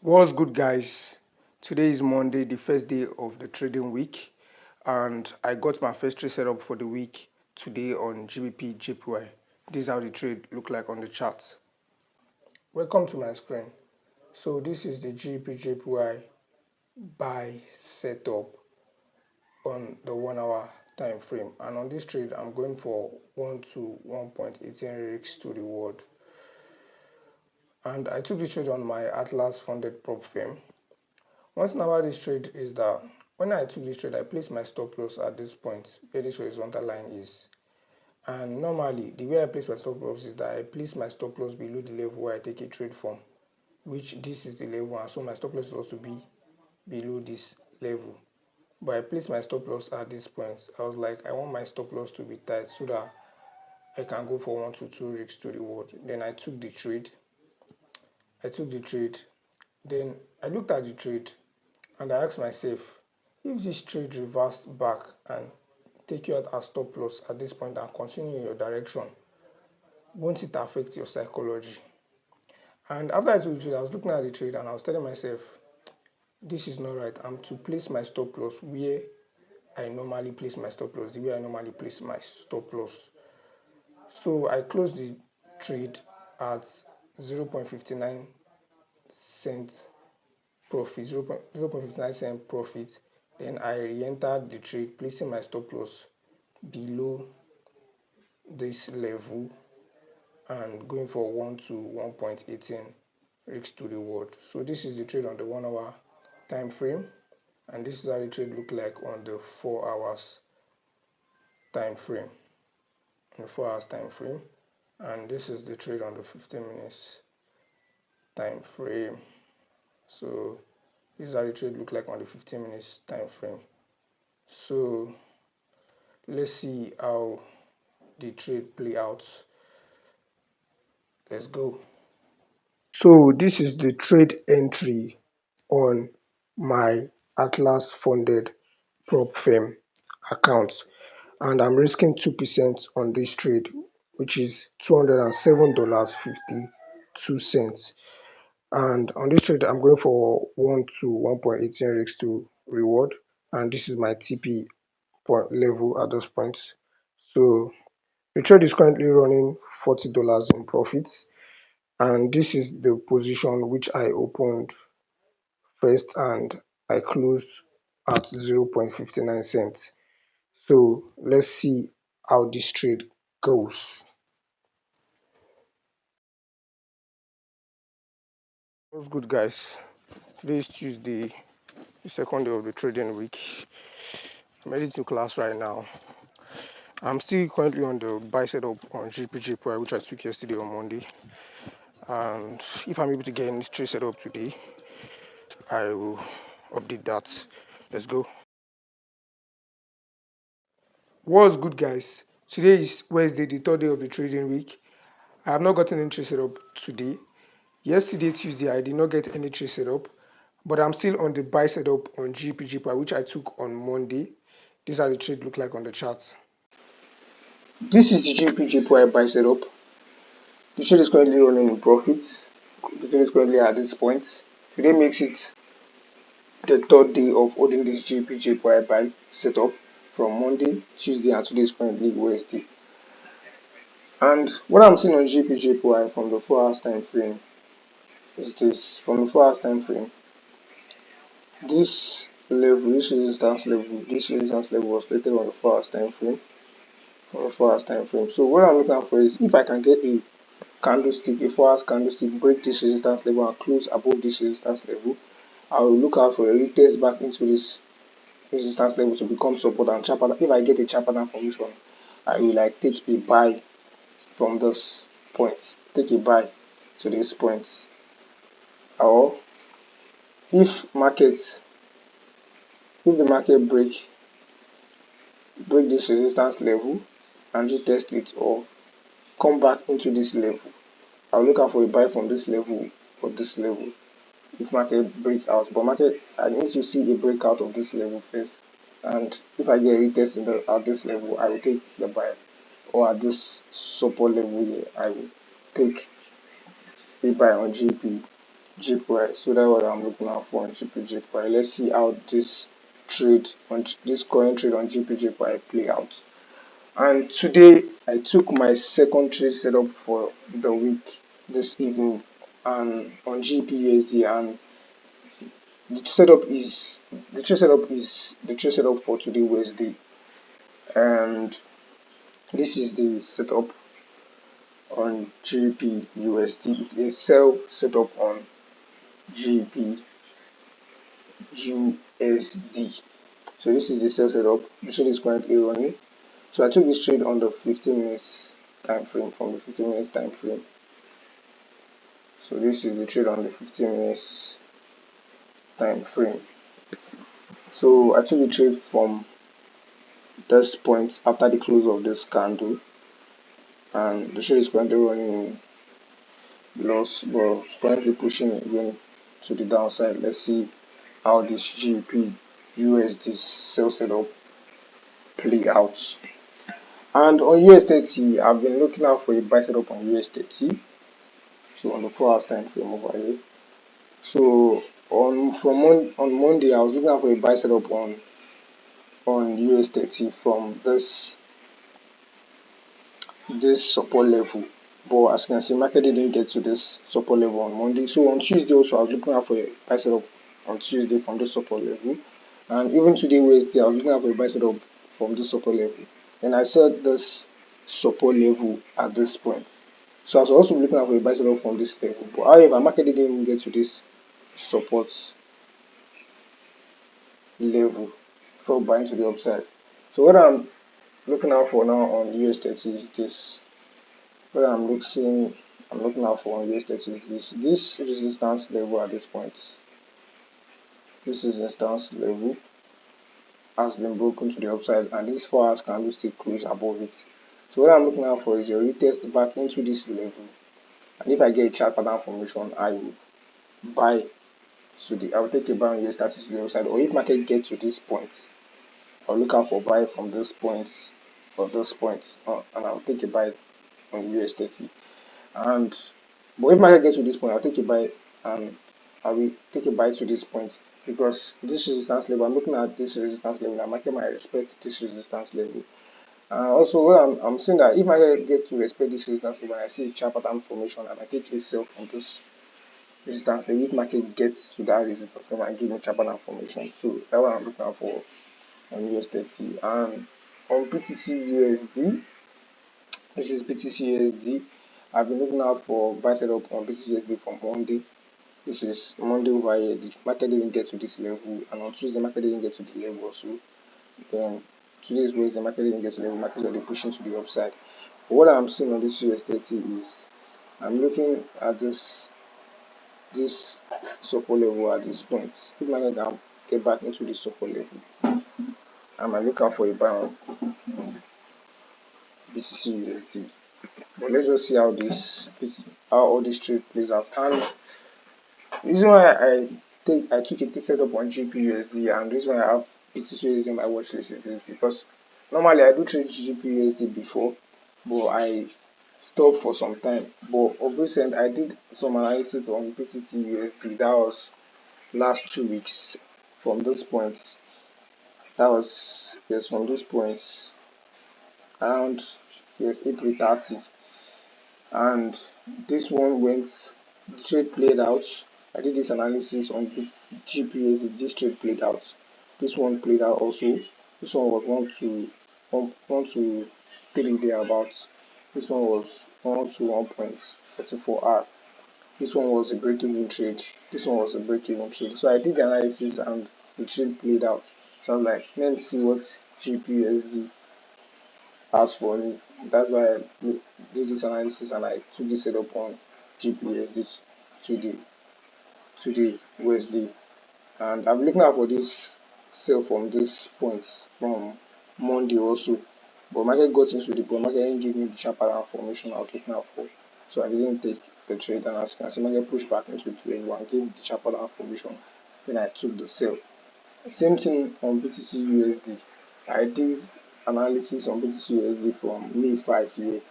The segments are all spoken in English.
What's good, guys? Today is Monday, the first day of the trading week, and I got my first trade set up for the week today on GBPJPY. This is how the trade look like on the chart. Welcome to my screen. So this is the GBPJPY buy setup on the 1 hour time frame, and on this trade I'm going for 1 to 1.18 risks to reward. And I took the trade on my Atlas funded prop firm. One thing about this trade is that when I took this trade, I placed my stop loss at this point where this horizontal line is. And normally, the way I place my stop loss is that I place my stop loss below the level where I take a trade from, which this is the level, and so my stop loss is also be below this level. But I placed my stop loss at this point. I was like, I want my stop loss to be tight so that I can go for 1 to 2 risks to reward. Then I took the trade. Then I looked at the trade and I asked myself, if this trade reversed back and take you out as stop loss at this point and continue in your direction, won't it affect your psychology? And after I took the trade, I was looking at the trade and I was telling myself, this is not right. I'm to place my stop loss where I normally place my stop loss, the way I normally place my stop loss. So I closed the trade at 0.59 cents profit, 0.59 cent profit. Then I re-entered the trade, placing my stop loss below this level and going for 1 to 1.18 risks to reward. So this is the trade on the 1 hour time frame, and this is how the trade look like on the 4 hours time frame. And this is the trade on the 15 minutes time frame. So this is how the trade look like on the 15 minutes time frame. So let's see how the trade play out. Let's go. So this is the trade entry on my Atlas funded prop firm account, and I'm risking 2% on this trade, which is $207.52. And on this trade I'm going for 1 to 1.18 risks to reward, and this is my TP point level at this point. So the trade is currently running $40 in profits, and this is the position which I opened first and I closed at 0.59 cents. So let's see how this trade goes. What's good, guys? Today is Tuesday, the second day of the trading week. I'm heading to class right now. I'm still currently on the buy setup on GBPJPY, which I took yesterday on Monday. And if I'm able to get any trade set up today, I will update that. Let's go. What's good, guys? Today is Wednesday, the third day of the trading week. I have not gotten any trade set up today. Yesterday, Tuesday, I did not get any trade set up, but I'm still on the buy setup on GBPJPY, which I took on Monday. This is how the trade look like on the chart. This is the GBPJPY buy setup. The trade is currently running in profit. The trade is currently at this point. Today makes it the third day of holding this GBPJPY buy setup from Monday, Tuesday, and today is currently Wednesday. And what I'm seeing on GBPJPY from the 4 hours time frame is this. From the 4 hours time frame, this resistance level was created on the 4 hours time frame. So what I'm looking for is if I can get a candlestick, a 4 hours candlestick, break this resistance level and close above this resistance level, I will look out for a retest back into this resistance level to become support and chap pattern. If I get a chap pattern formation, I will like take a buy from this point, take a buy to this point. Or if the market break this resistance level and retest it or come back into this level, I'll look out for a buy from this level or this level if market break out. But I need to see a breakout of this level first, and if I get a retest at this level, I will take the buy, or at this support level here, I will take a buy on GP GBPJPY. So that's what I'm looking out for on GBPJPY. Let's see how this trade on this current trade on GBPJPY play out. And today I took my second trade setup for the week this evening and on GBPUSD, and the trade setup for today Wednesday, and this is the setup on GBPUSD. It's a sell setup on GBPUSD. So this is the sell setup. The trade is currently running. So I took this trade on the 15 minutes time frame, from the 15 minutes time frame. So this is the trade on the 15 minutes time frame. So I took the trade from this point after the close of this candle, and the trade is currently running in loss, but it's currently pushing again to the downside. Let's see how this GBPUSD sell setup play out. And on US30, I've been looking out for a buy setup on US30. So on the 4 hours time frame over here. So on Monday, I was looking out for a buy setup on US30 from this support level. But as you can see, market didn't get to this support level on Monday. So on Tuesday also, I was looking out for a buy setup on Tuesday from this support level. And even today, Wednesday, I was looking out for a buy setup from this support level. And I saw this support level at this point. So I was also looking at a buy setup from this level. But however, market didn't even get to this support level before buying to the upside. So what I'm looking out for now on US30 is this. What I'm looking out for on US30 is this resistance level at this point. This resistance level has been broken to the upside, and this 4 hours candle still close above it. So what I'm looking out for is a retest back into this level. And if I get a chart pattern formation, I will buy I'll take a buy on US30 to the upside, or if market gets to this point, I'll look out for buy from those points or those points, and I'll take a buy on US30. But if market gets to this point, I'll take a buy, and I will take a buy to this point, because this resistance level, I'm looking at this resistance level, and market might respect this resistance level. Also, what I'm saying that if market gets to respect this resistance level, and I see a chart pattern formation, and I take a sell from this resistance level, if market gets to that resistance level and give me chart pattern formation. So that's what I'm looking out for on US30. And on BTC/USD, this is BTC/USD. I've been looking out for buy setup on BTC/USD from Monday. This is Monday over here. The market didn't get to this level, and on Tuesday market didn't get to the level also. Then today is Wednesday, market didn't get to the level. Market is already pushing to the upside. But what I'm seeing on this US30 is I'm looking at this support level at this point. If market can get back into the support level, I might look out for a buy on BTC/USD. But let's just see how all this trade plays out. And the reason why I took a setup on GBPUSD, and the reason why I have BTC/USD on my watch list is because normally I do trade GBPUSD before, but I stopped for some time. But of recent, I did some analysis on BTC/USD. That was last 2 weeks from this point. That was, yes, from this point around, yes, April 30. And this one went, the trade played out. I did this analysis on GPUSD. This trade played out. This one played out also. This one was 1 to 3 thereabouts. This one was 1 to 1.44 hour. This one was a break-even trade. This one was a break-even trade. So I did the analysis and the trade played out. So I was like, let me see what GPUSD has for me. That's why I did this analysis, and I took this setup on GPUSD today Wednesday. And I'm looking out for this sell from this points from Monday also. But market got into the market didn't give me the chart pattern formation I was looking out for. So I didn't take the trade, and as you can see, market pushed back into the level and gave the chart pattern formation. Then I took the sell. Same thing on BTC/USD. I did analysis on BTC/USD from May 5 here.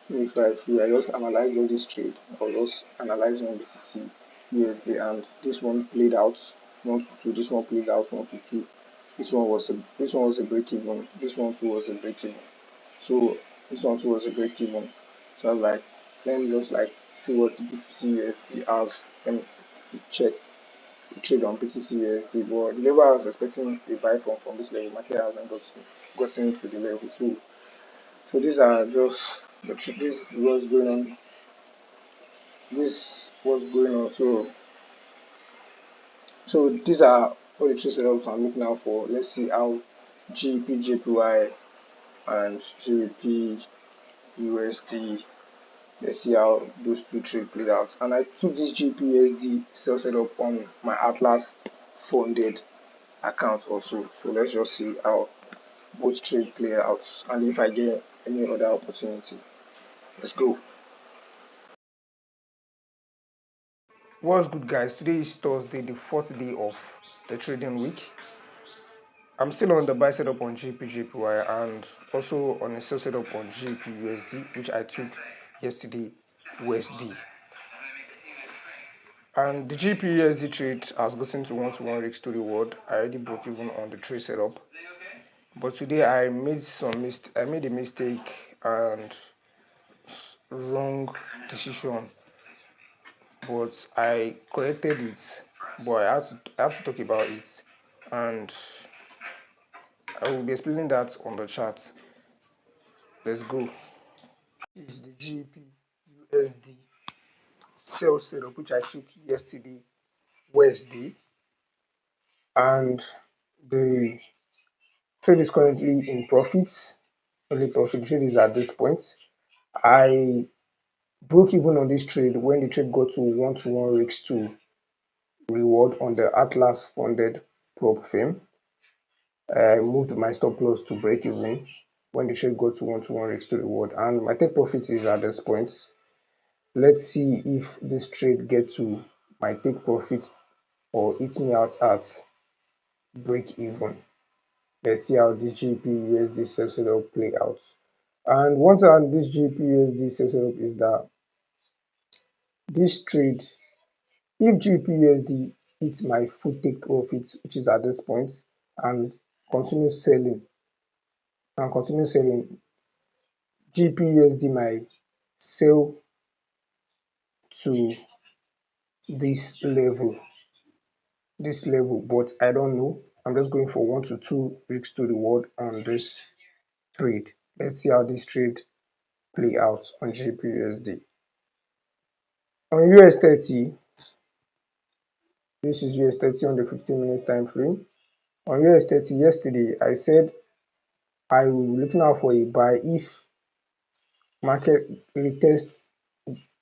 May 5 here. I just analyzed all this trade. I was just analyzing on BTC USD, and this one played out 1 to 2. This one played out 1 to 2. This one was a break even. This one too was a break even. So this one too was a break even. So I was like, let me just like see what the BTC USD has. Let me check the trade on BTC USD. But the level I was expecting a buy from this level, market hasn't gotten to the level. So these are just this is what's going on. This what's going on. So these are all the trade setups I'm looking out for. Let's see how GBPJPY and GBPUSD. Let's see how those two trades played out. And I took this GBPUSD sell setup on my Atlas funded account also. So let's just see how both trade play out and if I get any other opportunity. Let's go. What's good, guys? Today is Thursday, the fourth day of the trading week. I'm still on the buy setup on GBPJPY and also on a sell setup on GBPUSD, which I took yesterday USD. And the GBPUSD trade has gotten to 1-to-1 risk to reward. I already broke even on the trade setup. But today I made a mistake and wrong decision, but I corrected it. But I have to talk about it, and I will be explaining that on the chart. Let's go. This is the GBPUSD sell setup which I took yesterday Wednesday, and the trade is currently in profits. Only profit trade is at this point. I broke even on this trade when the trade got to 1-to-1 risk to reward on the Atlas funded prop firm. I moved my stop loss to break even when the trade got to 1-to-1 risk to reward, and my take profit is at this point. Let's see if this trade get to my take profit or eat me out at break even. Let's see how this GBPUSD sell setup play out. And once on this GBPUSD sell setup is that this trade, if GBPUSD hits my full take profit, which is at this point, and continue selling GBPUSD might sell to this level, but I don't know. I'm just going for 1 to 2 risks to reward on this trade. Let's see how this trade play out on GBPUSD. On US30, this is US30 on the 15 minutes time frame. On US30 yesterday, I said I will be looking out for a buy if market retest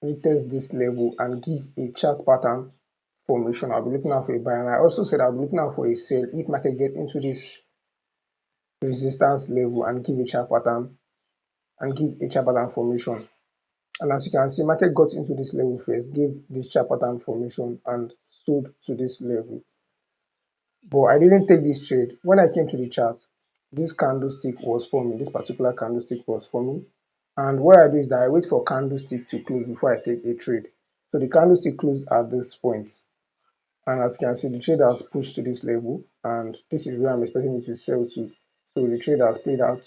this level and give a chart pattern formation. I'll be looking out for a buy, and I also said I'll be looking out for a sell if market get into this resistance level and give a chart pattern formation. And as you can see, market got into this level first, gave this chart pattern formation and sold to this level. But I didn't take this trade. When I came to the chart, this candlestick was forming. This particular candlestick was forming. And what I do is that I wait for candlestick to close before I take a trade. So the candlestick closed at this point. And as you can see, the trade has pushed to this level, and this is where I'm expecting it to sell to. So the trade has played out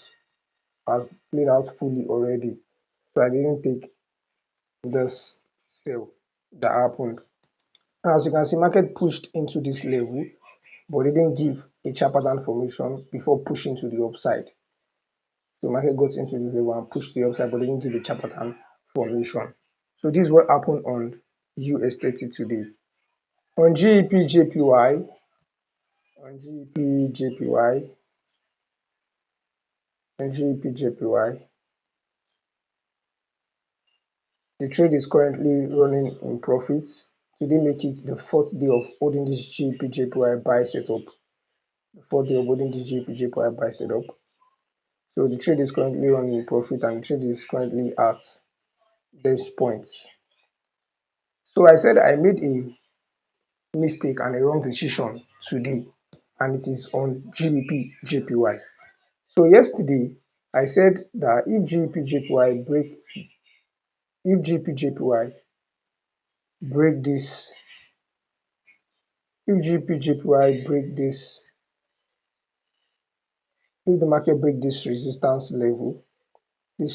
fully already. So I didn't take this sell that happened. And as you can see, market pushed into this level, but didn't give a chart pattern formation before pushing to the upside. So market got into this level and pushed to the upside, but didn't give a chart pattern formation. So this is what happened on US30 today. On GBPJPY, on GBPJPY, on GBPJPY, the trade is currently running in profits. Today make it the fourth day of holding this GBPJPY buy setup. The fourth day of holding this GBPJPY buy setup. So the trade is currently running in profit, and the trade is currently at this point. So I said I made a mistake and a wrong decision today, and it is on GBPJPY. So yesterday I said that if GBPJPY break this If GBPJPY break this, if the market break this resistance level at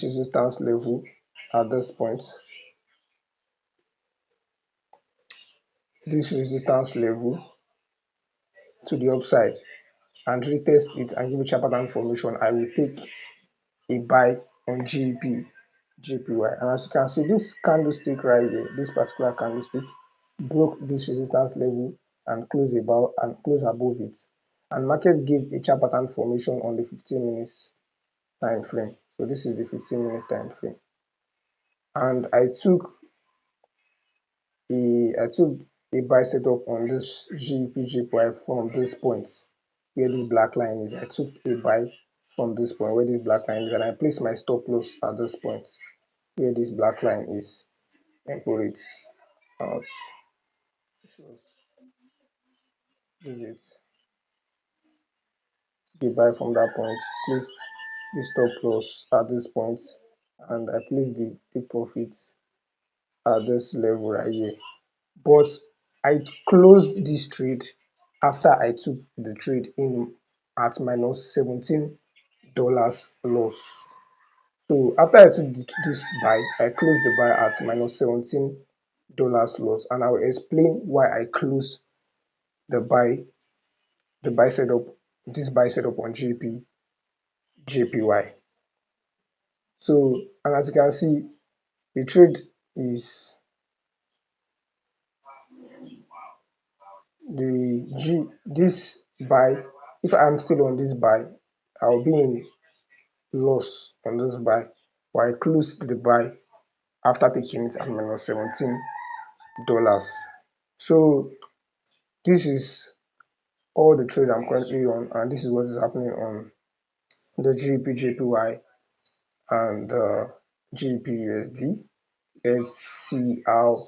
this point, this resistance level to the upside, and retest it and give a chart pattern formation, I will take a buy on GBPJPY. And as you can see, this candlestick right here, this particular candlestick, broke this resistance level and closed above it. And market gave a chart pattern formation on the 15 minutes time frame. So this is the 15 minutes time frame. And I took a buy setup on this GBPJPY from this point where this black line is. I took a buy from this point where this black line is, and I placed my stop loss at this point where this black line is, and put it out. This is it. Took a buy from that point, placed the stop loss at this point, and I placed the take profits at this level right here. But I closed this trade after I took the trade in at minus $17 loss. So after I took this buy, I closed the buy at minus $17 loss, and I will explain why I closed the buy setup, this buy setup on GBPJPY. So, and as you can see, the trade is this buy. If I'm still on this buy, I'll be in loss on this buy, but I closed the buy after taking it at minus $17. So this is all the trade I'm currently on, and this is what is happening on the GBPJPY and the GBPUSD. Let's see how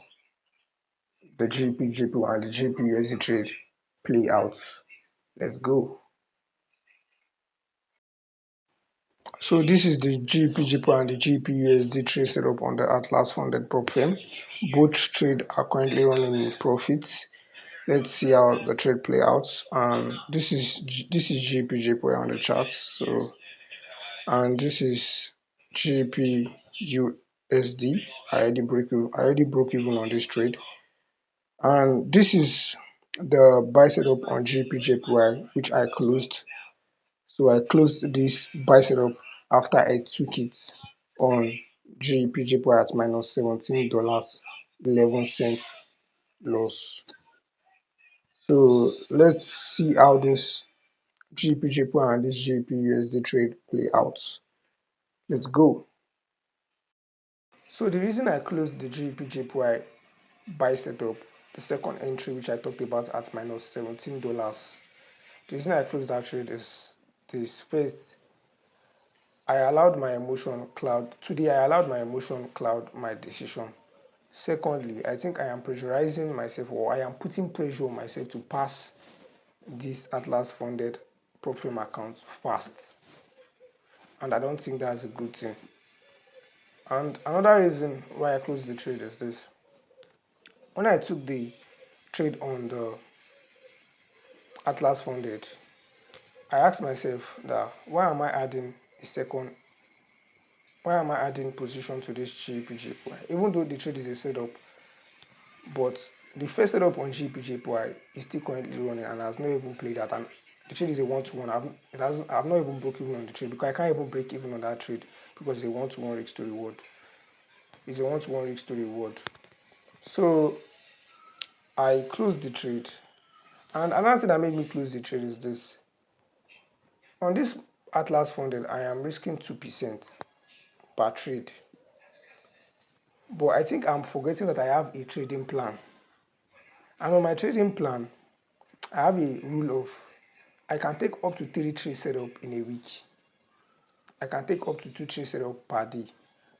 the GBPJPY and the GBPUSD trade play out. Let's go. So this is the GBPJPY and the GBPUSD trade setup on the Atlas funded prop firm. Both trade are currently running in profits. Let's see how the trade play out. And this is GBPJPY on the chart. So, and this is GBPUSD. I already broke even on this trade. And this is the buy setup on GBPJPY, which I closed. So I closed this buy setup after I took it on GBPJPY at minus $17.11 loss. So let's see how this GBPJPY and this GBPUSD trade play out. Let's go. So the reason I closed the GBPJPY buy setup, the second entry which I talked about at minus $17, the reason I closed that trade is this. First, I allowed my emotion cloud my decision. Secondly, I think I am pressurizing myself, or I am putting pressure on myself to pass this Atlas funded prop firm account fast, and I don't think that's a good thing. And another reason why I closed the trade is this. When I took the trade on the Atlas funded, I asked myself that why am I adding position to this GBPJPY, even though the trade is a setup, but the first setup on GBPJPY is still currently running and has not even played that, and the trade is a one-to-one. I've not even broke even on the trade, because I can't even break even on that trade because it's a one-to-one risk to reward. So I closed the trade, and another thing that made me close the trade is this. On this Atlas funded, I am risking 2% per trade, but I think I'm forgetting that I have a trading plan. And on my trading plan, I have a rule of I can take up to 3 trade setup in a week. I can take up to 2 trade setup per day.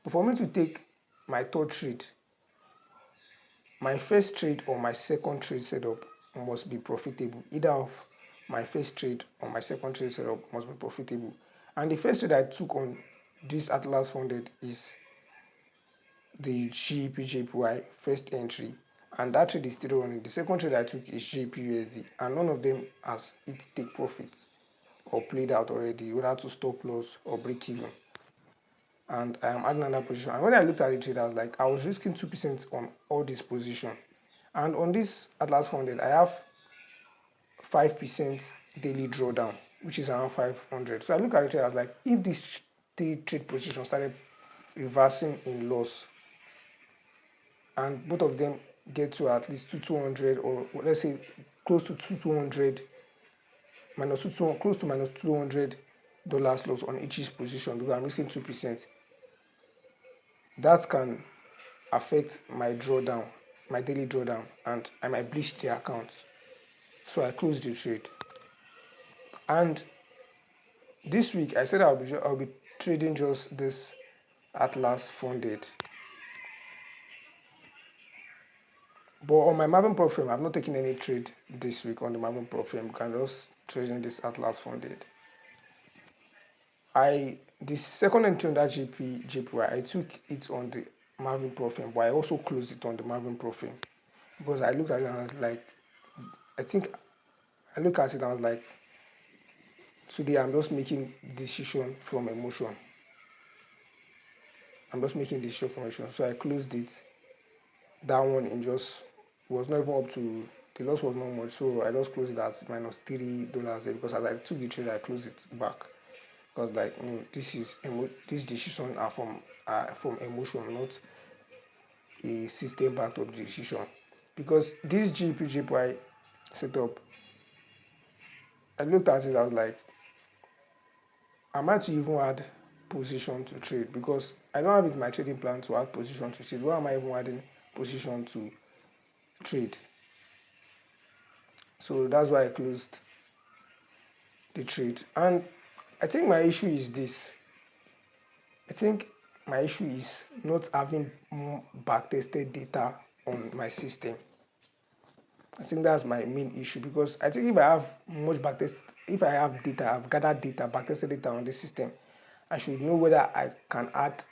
But for me to take my third trade, my first trade or my second trade setup must be profitable. Either of my first trade or my second trade setup must be profitable. And the first trade I took on this Atlas funded is the GBPJPY first entry, and that trade is still running. The second trade I took is GBPUSD, and none of them has it take profits or played out already, whether to stop loss or break even. And I am adding another position. And when I looked at the trade, I was like, I was risking 2% on all this position. And on this Atlas 400, I have 5% daily drawdown, which is around 500. So I looked at the trade, I was like, if this trade position started reversing in loss, and both of them get to at least 200, or let's say close to 200, close to minus $200 loss on each position, because I'm risking 2%. That can affect my drawdown, my daily drawdown, and I might bleach the account. So I closed the trade. And this week I said I'll be trading just this Atlas funded. But on my Maven Pro frame, I've not taken any trade this week on the Maven Pro frame. I'm just trading this Atlas funded. The second entry on that GBPJPY, I took it on the Maven Pro frame, but I also closed it on the Maven Pro frame, because I looked at it and I was like, I looked at it and I was like, today I'm just making decision from emotion. So I closed it. That one in just was not even up to, the loss was not much, so I just closed it at minus $3 because as I took the trade, I closed it back, because like, this decision are from emotion, not a system backed up decision. Because this GBPJPY setup, I looked at it, I was like, I might even add position to trade, because I don't have it in my trading plan to add position to trade. Why am I even adding position to trade? So that's why I closed the trade. And I think my issue is this. I think my issue is not having backtested data on my system. I think that's my main issue, because I think if I have if I have data, I've gathered data, backtested data on the system, I should know whether I can add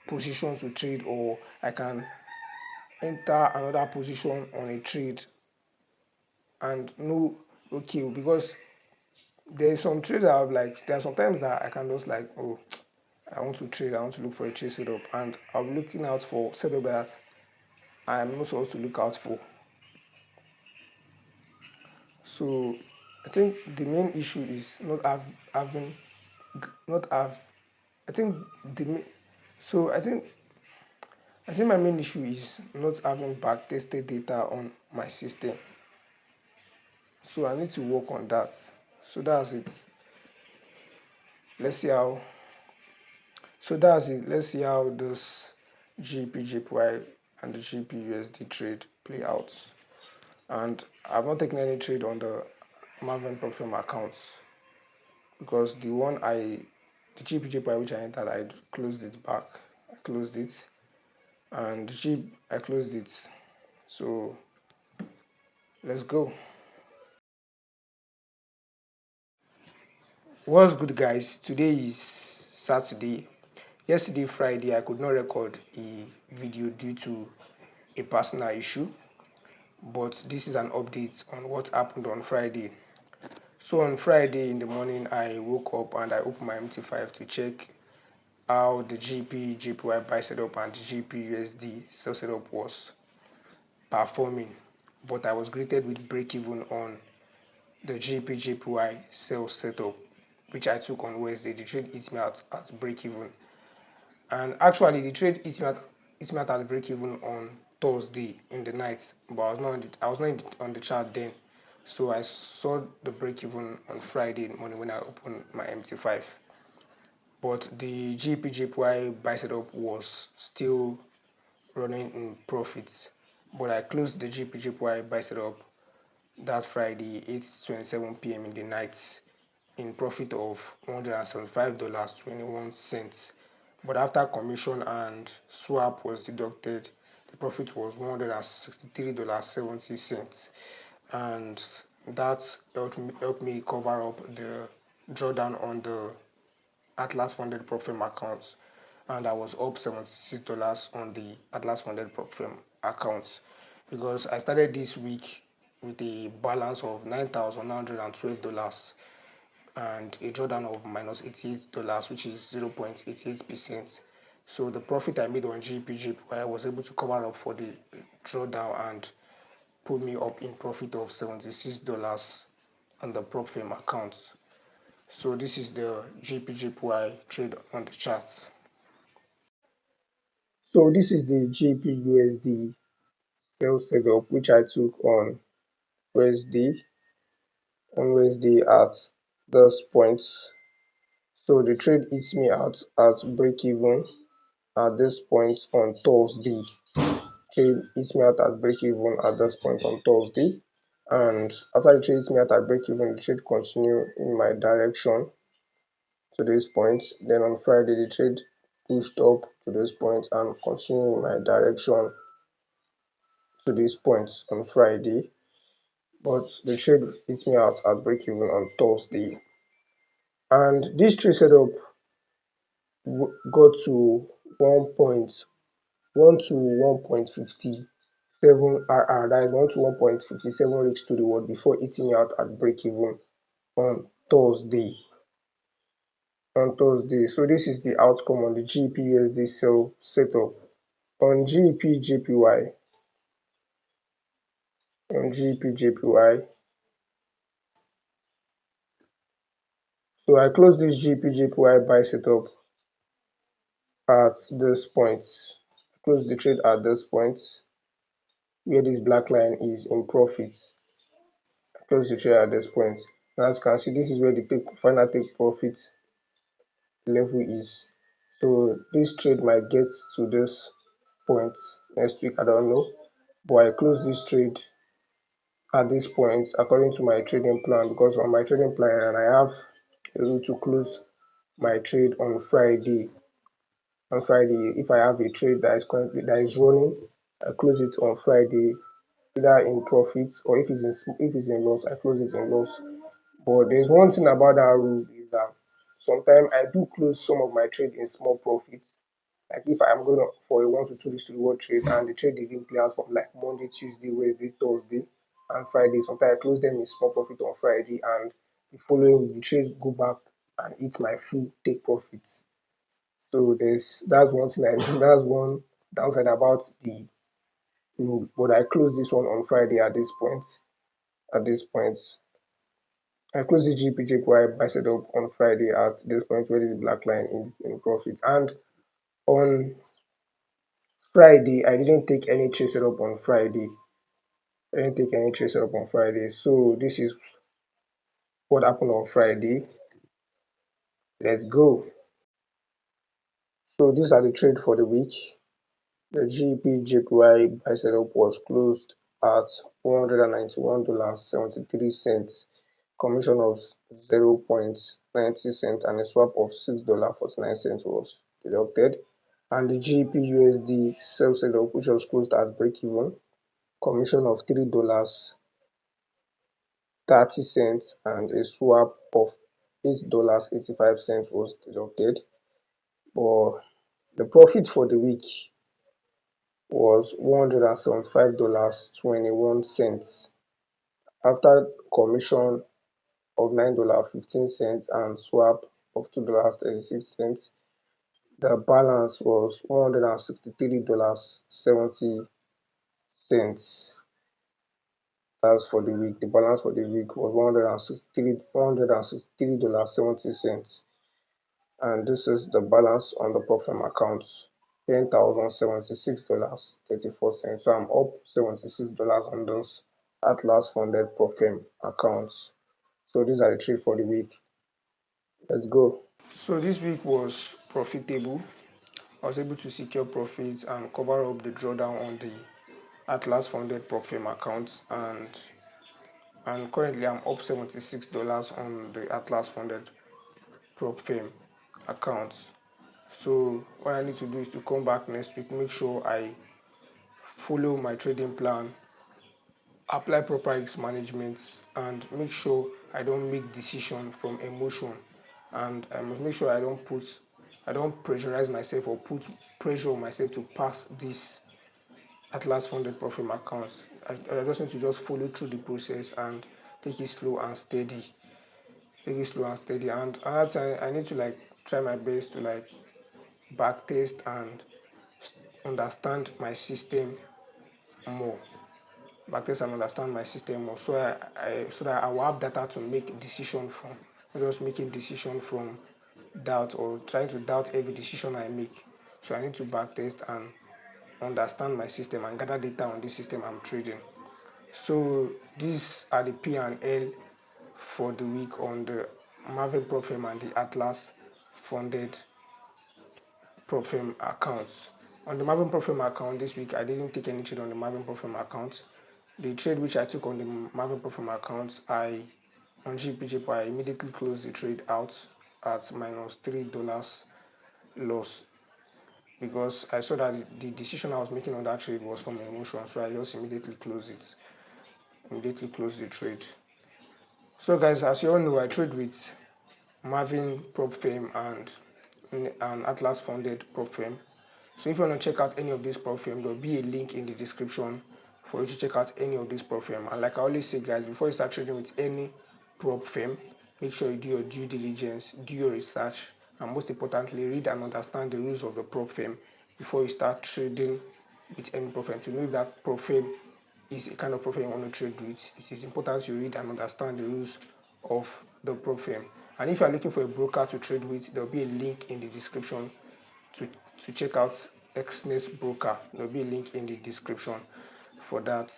positions to trade, or I can enter another position on a trade and know, okay, because there's some trades that there are sometimes that I can just like, oh, I want to trade, I want to look for a trade setup, and I'll be looking out for setup that I'm not supposed to look out for. So I think the main issue is not having, not have, I think the, so I think my main issue is not having backtested data on my system. So I need to work on that. So that's it. Let's see how. So that's it. Let's see how this GBPJPY and the GBPUSD trade play out. And I've not taken any trade on the Maven Profile accounts, because the GBPJPY which I entered, I closed it back. I closed it, and I closed it. So let's go. What's good, guys? Today is Saturday. Yesterday, Friday, I could not record a video due to a personal issue, but this is an update on what happened on Friday. So on Friday in the morning, I woke up and I opened my MT5 to check how the GBPJPY buy setup and the GBPUSD sell setup was performing, but I was greeted with break even on the GBPJPY sell setup, which I took on Wednesday. The trade hit me at break even, and actually the trade hit me at break even on Thursday in the night, but I was not on the chart then, so I saw the break even on Friday morning when I opened my MT5. But the GBPJPY buy setup was still running in profits, but I closed the GBPJPY buy setup that Friday 8:27 p.m. in the night in profit of $175.21. But after commission and swap was deducted, the profit was $163.70, and that helped me cover up the drawdown on the Atlas funded prop firm accounts, and I was up $76 on the Atlas funded prop firm accounts. because I started this week with a balance of $9,912 and a drawdown of -$88, which is 0.88%. So the profit I made on GBPJPY was able to cover up for the drawdown and put me up in profit of $76 on the prop firm account. So this is the GBPJPY trade on the chart. So this is the GBPUSD sell setup which I took on Wednesday at those points. So the trade hits me out at break even at this point on Thursday. Trade hits me out at break even at this point on Thursday, and after the trade hits me out at break even, the trade continue in my direction to this point. Then on Friday, the trade pushed up to this point and continue in my direction to this point on Friday. But the trade hits me out at break even on Thursday, and this trade setup got to 1 to 1.57 RR, that is 1 to 1.57 rigs to the word, before hitting me out at break even on Thursday. So this is the outcome on the GBPUSD sell setup. On GBPJPY, so I closed this GBPJPY buy setup at this point. Close the trade at this point where this black line is in profit. Close the trade at this point. Now, as you can see, this is where the final take profit level is. So this trade might get to this point next week, I don't know, but I close this trade at this point according to my trading plan, because on my trading plan and I have able to close my trade on Friday. If I have a trade that is running, I close it on Friday either in profit, or if it's in loss, I close it in loss. But there's one thing about that rule is that sometimes I do close some of my trade in small profits. Like if I'm going for a 1 to 2 days to reward trade and the trade didn't play out from like Monday, Tuesday, Wednesday, Thursday, and Friday, sometimes I close them in small profit on Friday, and the following week the trade go back and eat my full take profits. So that's one thing that's one downside about the rule. But I close this one on Friday at this point. I closed the GBPJPY buy setup on Friday at this point where this black line is in profit. And on Friday, I didn't take any trade setup on Friday. So this is what happened on Friday. Let's go. So these are the trade for the week. The GBPJPY buy setup was closed at $191.73. Commission of 0.90 cents and a swap of $6.49 was deducted. And the GBPUSD sell setup, which was closed at break even, commission of $3.30 and a swap of $8.85 was deducted. But the profit for the week was $175.21 after commission of $9.15 and swap of $2.36. The balance was $163.70. That's for the week. The balance for the week was $163.70. And this is the balance on the profit account, $10,076.34. So I'm up $76 on those Atlas funded profit accounts. So these are the trade for the week. Let's go. So this week was profitable. I was able to secure profits and cover up the drawdown on the Atlas funded prop firm account, and currently I'm up $76 on the Atlas funded prop firm account. So what I need to do is to come back next week, make sure I follow my trading plan, apply proper risk management, and make sure I don't make decision from emotion, and I must make sure I don't pressurize myself or put pressure on myself to pass this Atlas funded profit accounts. I just need to just follow through the process and take it slow and steady. Take it slow and steady. And another time I need to like try my best to like back test and understand my system more. Backtest and understand my system more, so so that I will have data to make decision from, not just making decision from doubt or trying to doubt every decision I make. So I need to backtest and understand my system and gather data on this system I'm trading. So these are the P and L for the week on the Maven prop firm and the Atlas funded prop firm accounts. On the Maven prop firm account this week, I didn't take any trade on the Maven prop firm account. The trade which I took on the Maven prop firm account, on GBPJPY, I immediately closed the trade out at -$3 loss, because I saw that the decision I was making on that trade was from emotion, so I just immediately closed it. Immediately closed the trade. So guys, as you all know, I trade with Maven prop firm and an Atlas funded prop firm. So if you want to check out any of these prop firm, there'll be a link in the description for you to check out any of these prop firm. And like I always say, guys, before you start trading with any prop firm, make sure you do your due diligence, do your research, and most importantly, read and understand the rules of the prop firm before you start trading with any prop firm. To know if that prop firm is a kind of prop firm you want to trade with, it is important you read and understand the rules of the prop firm. And if you are looking for a broker to trade with, there will be a link in the description to check out Xness broker. There will be a link in the description for that.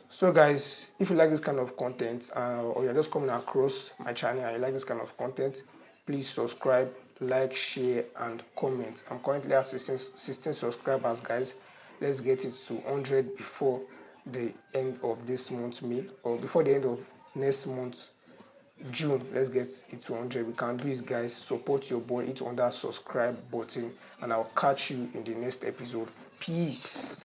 So guys, if you like this kind of content, or you're just coming across my channel and you like this kind of content, please subscribe, like, share, and comment. I'm currently at 16 subscribers, guys. Let's get it to 100 before the end of this month, May, or before the end of next month, June. Let's get it to 100. We can do it, guys. Support your boy. Hit on that subscribe button, and I'll catch you in the next episode. Peace.